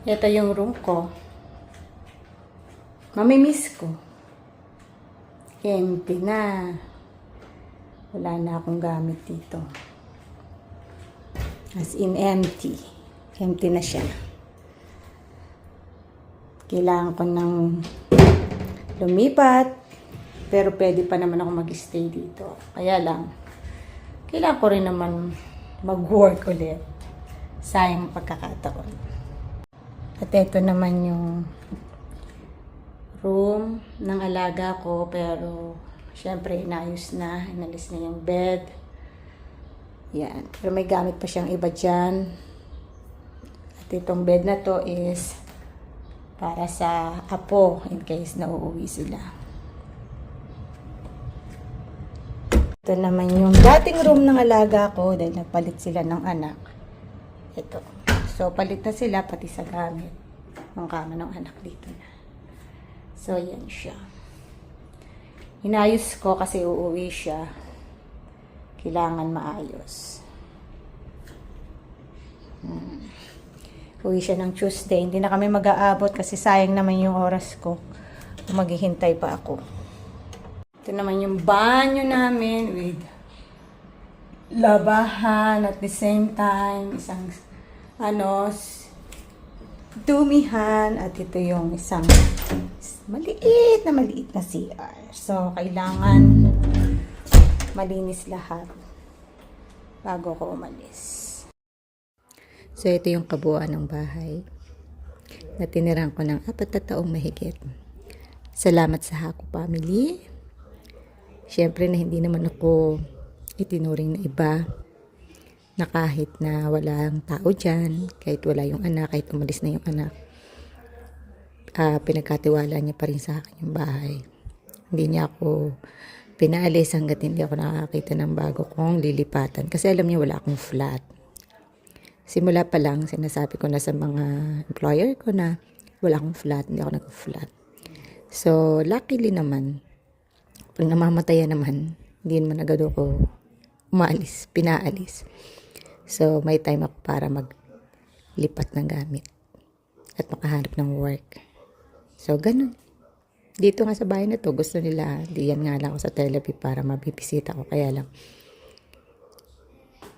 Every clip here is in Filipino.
Ito yung room ko. Mamimiss ko. Empty na. Wala na akong gamit dito. As in empty. Empty na siya. Kailangan ko ng lumipat. Pero pwede pa naman ako mag-stay dito. Kaya lang, kailangan ko rin naman mag-work ulit. Sayang pagkakataon. At ito naman yung room ng alaga ko, pero syempre inayos na, inalis na yung bed. Yan. Pero may gamit pa siyang iba dyan. At itong bed na to is para sa apo in case na uuwi sila. Ito naman yung dating room ng alaga ko dahil nagpalit sila ng anak. Ito. So, palit na sila pati sa gamit ng kama ng anak dito na. So, yan siya. Inayos ko kasi uuwi siya. Kailangan maayos. Uwi siya ng Tuesday. Hindi na kami mag-aabot kasi sayang naman yung oras ko. Maghihintay pa ako. Ito naman yung banyo namin with labahan at the same time. Isang dumihan at ito yung isang maliit na CR. So, kailangan malinis lahat bago ko umalis. So, ito yung kabuuan ng bahay na tiniran ko ng 4 na taong mahigit. Salamat sa Haku family. Siyempre na hindi naman ako itinuring na iba. Na kahit na walang tao dyan, kahit wala yung anak, kahit umalis na yung anak, pinagkatiwala niya pa rin sa akin yung bahay. Hindi niya ako pinaalis hanggat hindi ako nakakita ng bago kong lilipatan. Kasi alam niya wala akong flat. Simula pa lang, sinasabi ko na sa mga employer ko na wala akong flat, hindi ako nag-flat. So, luckily naman, pag namamatayan naman, hindi naman agad ako pinaalis. So, may time ako para maglipat ng gamit at makahanap ng work. So, ganun. Dito nga sa bahay na to, gusto nila, diyan nga lang ako sa Tel Aviv para mabibisita ko. Kaya lang,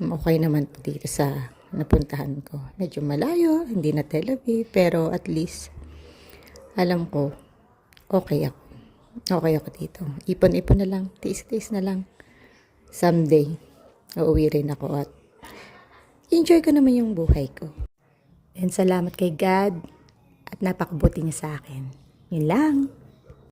okay naman po dito sa napuntahan ko. Medyo malayo, hindi na Tel Aviv, pero at least, alam ko, okay ako. Okay ako dito. Ipon-ipon na lang, tiis-tiis na lang. Someday, uuwi rin ako at enjoy ko naman yung buhay ko. And salamat kay God at napakabuti niya sa akin. Yun lang.